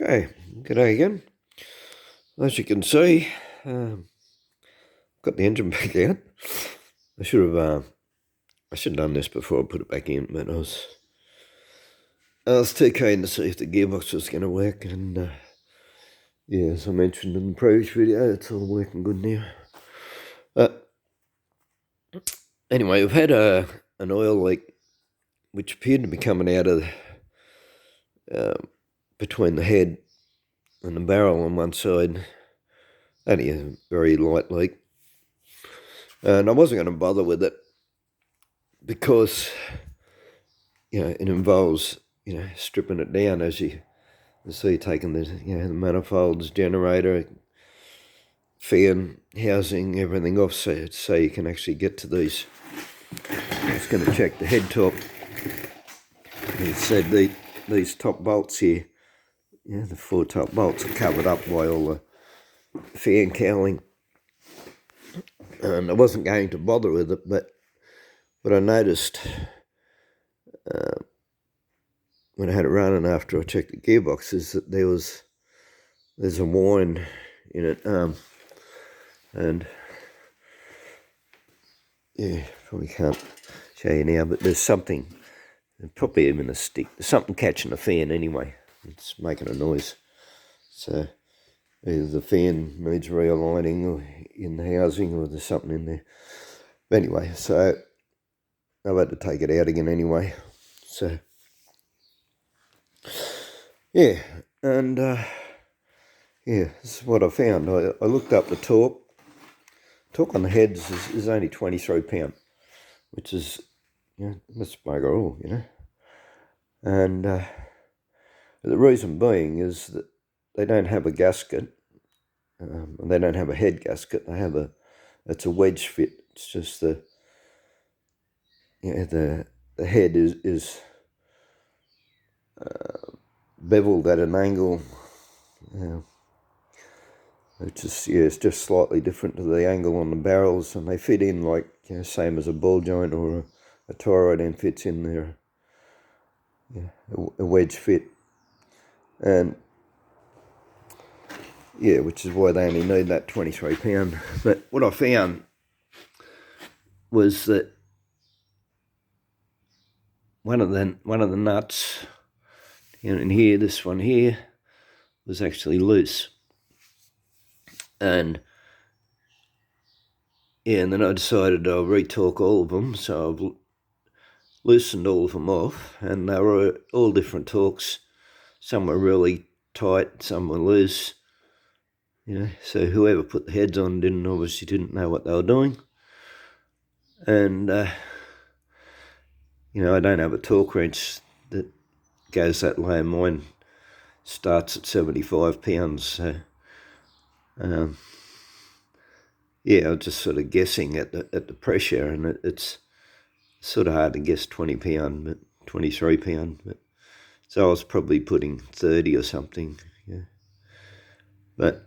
Okay, g'day again. As you can see, got the engine back out. I should have done this before I put it back in, but I was too keen to see if the gearbox was going to work, and yeah, as I mentioned in the previous video, it's all working good now. Anyway, we've had an oil leak, which appeared to be coming out of between the head and the barrel on one side. Only a very light leak. And I wasn't going to bother with it because, it involves, stripping it down as you see, taking the, the manifolds, generator, fan, housing, everything off so you can actually get to these. I was going to check the head top. It said these top bolts here, the 4 top bolts are covered up by all the fan cowling. And I wasn't going to bother with it, but I noticed when I had it running after I checked the gearbox is that there's a wind in it, and yeah, probably can't show you now, but there's something, probably even a stick, there's something catching the fan anyway. It's making a noise. So either the fan needs realigning or in the housing, or there's something in there. But anyway, so I've had to take it out again anyway. So yeah, and yeah, this is what I found. I looked up the torque. Torque on the heads is only 23 pound, which is, that's bugger all, And the reason being is that they don't have a gasket, and they don't have a head gasket. They have it's a wedge fit. It's just the head is beveled at an angle, which is, it's just slightly different to the angle on the barrels, and they fit in like, same as a ball joint or a toroid end fits in there, a wedge fit. And yeah, which is why they only need that 23 pound. But what I found was that one of the nuts in here, this one here, was actually loose. And yeah, and then I decided I'll retorque all of them, so I've loosened all of them off, and they were all different torques. Some were really tight, some were loose. So whoever put the heads on obviously didn't know what they were doing. And I don't have a torque wrench that goes that low. Mine starts at 75 pounds. So yeah, I was just sort of guessing at the pressure, and it's sort of hard to guess 20 pound, but 23 pound. But so I was probably putting 30 or something. Yeah. But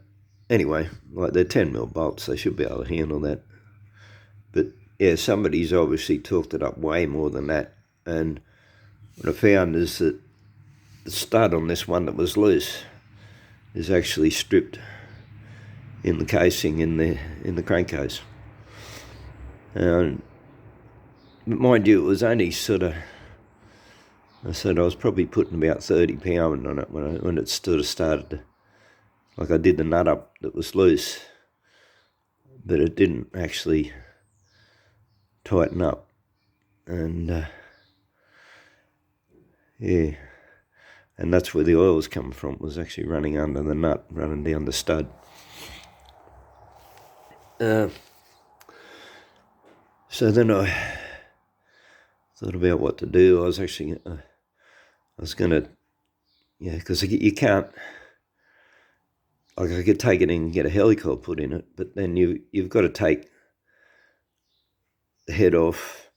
anyway, like they're 10mm bolts, they should be able to handle that. But yeah, somebody's obviously torqued it up way more than that. And what I found is that the stud on this one that was loose is actually stripped in the casing in the crankcase. But mind you, it was only sort of, I said I was probably putting about 30 pound on it when it sort of started to, like I did the nut up that was loose, but it didn't actually tighten up. And yeah, and that's where the oil was coming from. It was actually running under the nut, running down the stud. So then I thought about what to do. I was going to, because you can't, like I could take it in and get a helical put in it, but then you've got to take the head off.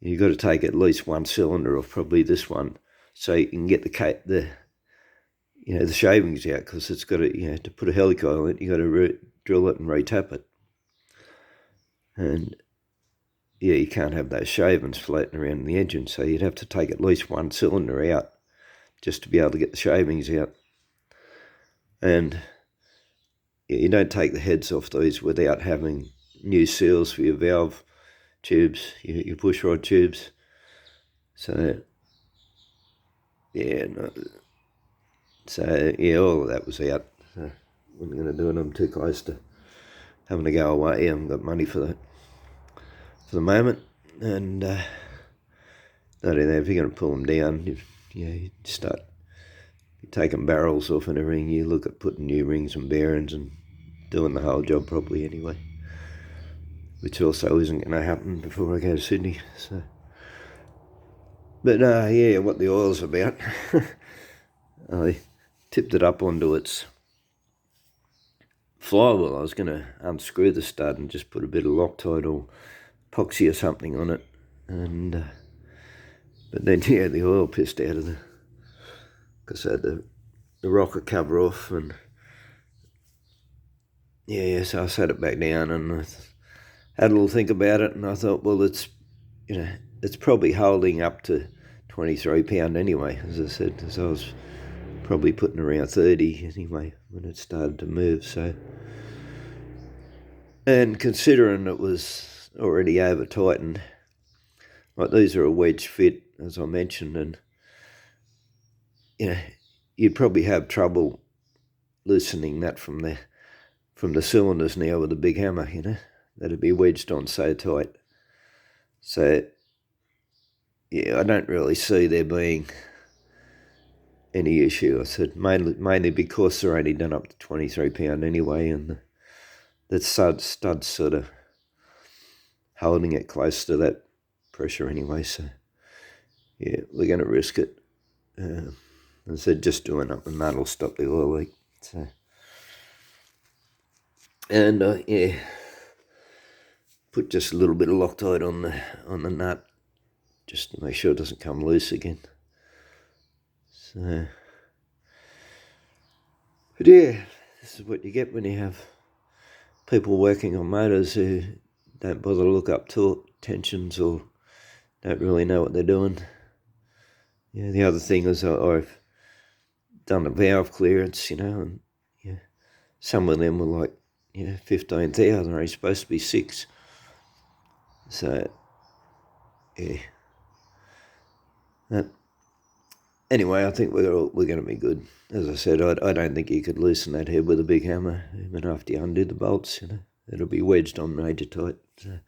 You've got to take at least one cylinder off, probably this one, so you can get the shavings out, because it's got to, to put a helical in it, you got to drill it and re-tap it. And yeah, you can't have those shavings floating around in the engine, so you'd have to take at least one cylinder out just to be able to get the shavings out. And you don't take the heads off these without having new seals for your valve tubes, your pushrod tubes. So yeah, no, so yeah, all of that was out. So wasn't going to do it. I'm too close to having to go away. I haven't got money for that for the moment. And I don't know, if you're going to pull them down, you start taking barrels off and everything. You look at putting new rings and bearings and doing the whole job properly anyway, which also isn't going to happen before I go to Sydney. So, but yeah, what the oil's about. I tipped it up onto its flywheel. I was going to unscrew the stud and just put a bit of Loctite or epoxy or something on it, and but then yeah, the oil pissed out of because I had the rocker cover off, and yeah, so I sat it back down and I had a little think about it, and I thought, well, it's probably holding up to 23 pound anyway, as I said, because I was probably putting around 30 anyway when it started to move. So, and considering it was already over tightened, like these are a wedge fit, as I mentioned, and you'd probably have trouble loosening that from the cylinders now with a big hammer. That'd be wedged on so tight. So yeah, I don't really see there being any issue. I said mainly because they're only done up to 23 pound anyway, and the stud's sort of holding it close to that pressure anyway. So yeah, we're going to risk it. I said just doing up the nut will stop the oil leak. So, and yeah, put just a little bit of Loctite on the nut just to make sure it doesn't come loose again. So, but yeah, this is what you get when you have people working on motors who don't bother to look up torque tensions or don't really know what they're doing. Yeah, the other thing is I've done a valve clearance, and yeah, some of them were like 15,000, or supposed to be 6. So yeah, anyway, I think we're going to be good. As I said, I don't think you could loosen that head with a big hammer, even after you undo the bolts. It'll be wedged on major tight. So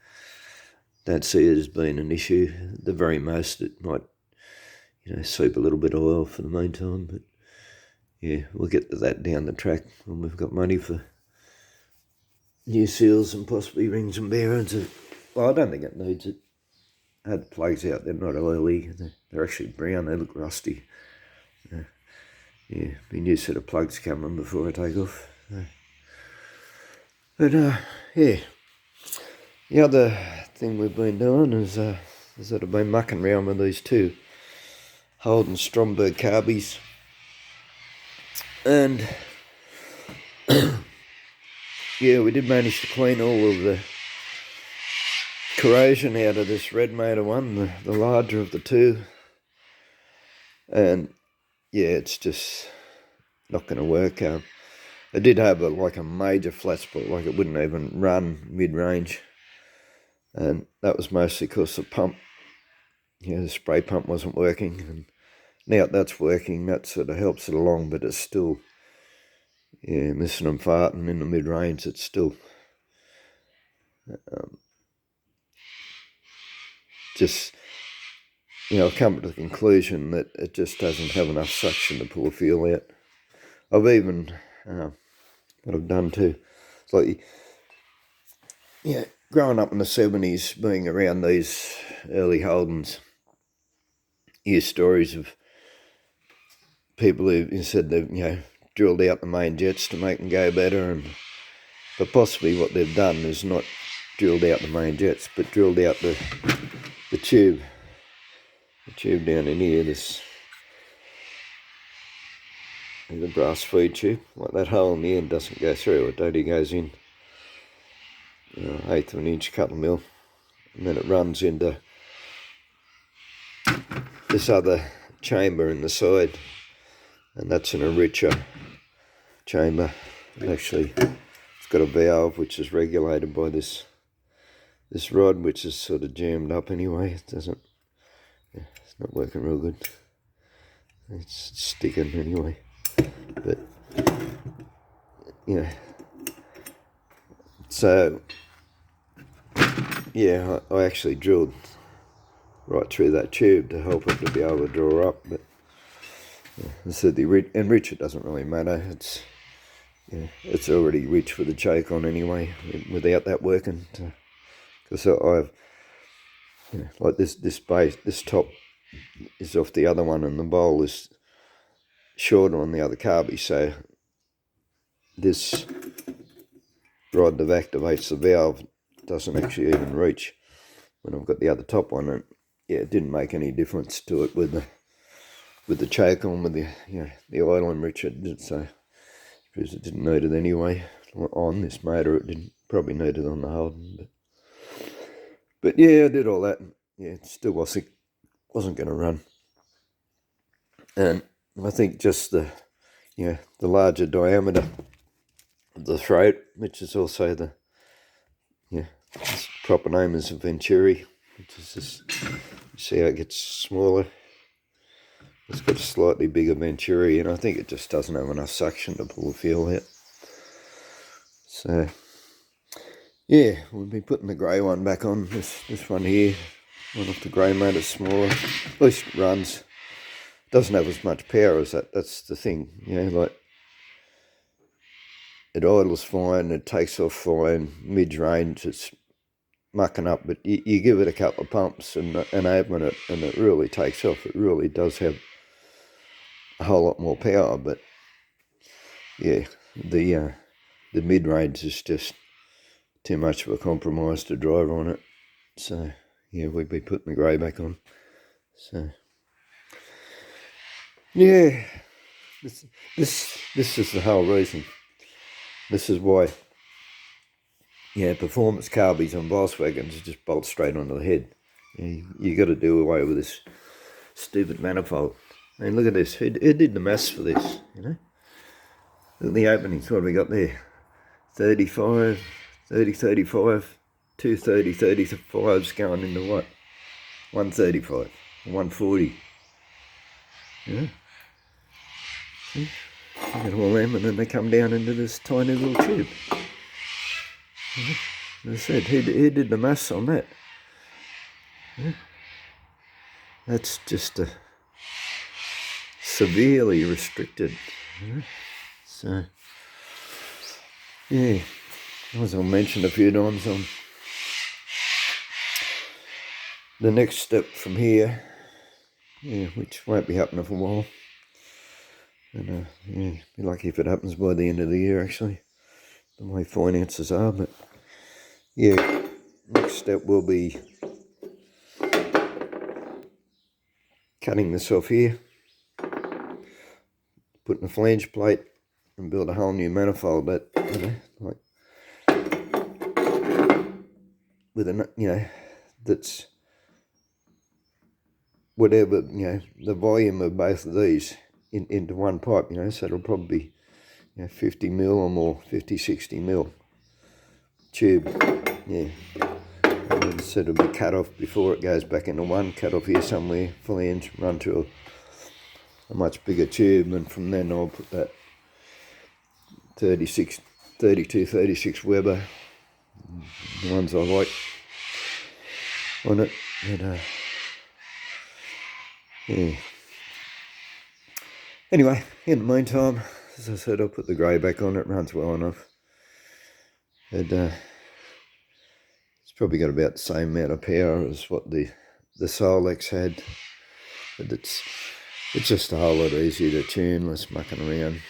don't see it as being an issue. At the very most, it might seep a little bit of oil for the meantime, but yeah, we'll get to that down the track when we've got money for new seals and possibly rings and bearings. Well, I don't think it needs it. I had plugs out, they're not oily, they're actually brown, they look rusty. Yeah, be a new set of plugs coming before I take off. But yeah, the other thing we've been doing is that I've been mucking around with these two Holden Stromberg carbies, and yeah, we did manage to clean all of the corrosion out of this red motor one, the larger of the two, and yeah, it's just not going to work. It did have a major flat spot, like it wouldn't even run mid-range, and that was mostly because the pump, the spray pump wasn't working, and now that's working, that sort of helps it along, but it's still missing and farting in the mid-range. It's still just, I've come to the conclusion that it just doesn't have enough suction to pull a fuel out. I've even, what I've done too, it's like, growing up in the 70s, being around these early Holdens, you hear stories of people who said they've, drilled out the main jets to make them go better, but possibly what they've done is not drilled out the main jets, but drilled out the tube. The tube down in here, there's a brass feed tube. Like that hole in the end doesn't go through, it only goes in 1/8 of an inch couple mil, and then it runs into this other chamber in the side, and that's in a richer chamber. And actually, it's got a valve which is regulated by this rod, which is sort of jammed up anyway. It doesn't. Yeah, it's not working real good. It's sticking anyway. But yeah. So yeah, I actually drilled right through that tube to help it to be able to draw up. But yeah, I said and rich, it doesn't really matter. It's already rich with the choke on anyway, without that working. Because I've like this base, this top is off the other one, and the bowl is shorter on the other carby. So this rod that activates the valve doesn't actually even reach when I've got the other top one. And yeah, it didn't make any difference to it with the choke on, with the oil enricher. So because it didn't need it anyway on this motor, it didn't probably need it on the Holden. But yeah, I did all that. And yeah, it still wasn't going to run. And I think just the larger diameter of the throat, which is also its proper name is a Venturi, which is just, you see how it gets smaller. It's got a slightly bigger Venturi, and I think it just doesn't have enough suction to pull the fuel out. So yeah, we'll be putting the grey one back on. This one here, one off the grey motor, smaller. At least it runs. Doesn't have as much power as that. That's the thing, like it idles fine, it takes off fine, mid-range it's mucking up, but you give it a couple of pumps and open it, and it really takes off. It really does have a whole lot more power. But yeah, the mid-range is just too much of a compromise to drive on it. So yeah, we'd be putting the grey back on. So yeah, this is the whole reason. This is why performance carbies on Volkswagens just bolt straight onto the head. You got to do away with this stupid manifold. I mean, look at this. Who did the maths for this? Look at the openings. What have we got there? 35, 30, 35, 230, 35's going into what? 135, 140. See? You get all them, and then they come down into this tiny little tube. As I said, who did the maths on that? That's just a severely restricted. So yeah, as I mentioned a few times, on the next step from here, which won't be happening for a while. And be lucky if it happens by the end of the year, actually, the way finances are. But yeah, next step will be cutting this off here, putting a flange plate, and build a whole new manifold that like with that's whatever the volume of both of these into one pipe. So it'll probably be 50 mil or more, 50, 60 mil tube. And so it'll be cut off before it goes back into one. Cut off here somewhere, flange, run to a much bigger tube, and from then I'll put that 32, 36 Weber, the ones I like on it. But anyway, in the meantime, as I said, I'll put the grey back on. It runs well enough. And it's probably got about the same amount of power as what the Solex had, but it's just a whole lot easier to tune, less mucking around.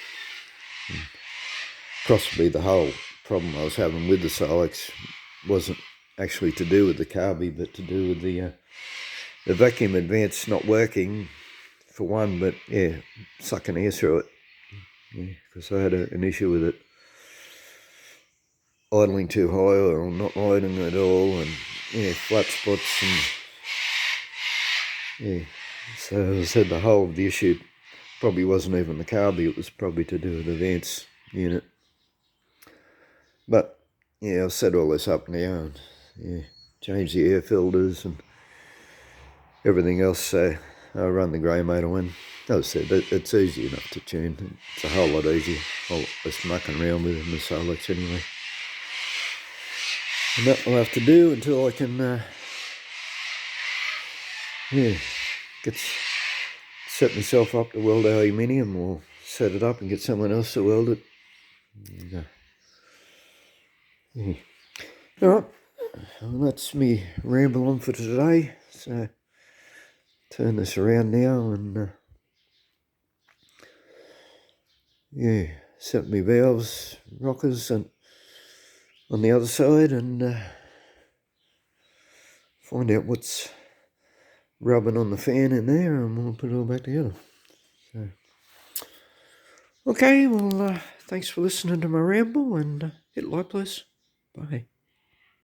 And possibly the whole problem I was having with the Solex wasn't actually to do with the carby, but to do with the vacuum advance not working, for one, but sucking air through it, because I had an issue with it idling too high or not idling at all, and flat spots, and so as I said, the whole of the issue probably wasn't even the carby, it was probably to do with the vents unit. But yeah, I've set all this up now and yeah, change the air filters and everything else. So I run the grey motor in. As I said, it's easy enough to tune. It's a whole lot easier. All this mucking around with in the Solix anyway. And that will have to do until I can set myself up to weld aluminium, or set it up and get someone else to weld it. Alright, well, that's me ramble on for today. So turn this around now and set my valves, rockers and on the other side, and find out what's rubbing on the fan in there, and we'll put it all back together. So, okay, well, thanks for listening to my ramble, and hit like, please. Bye.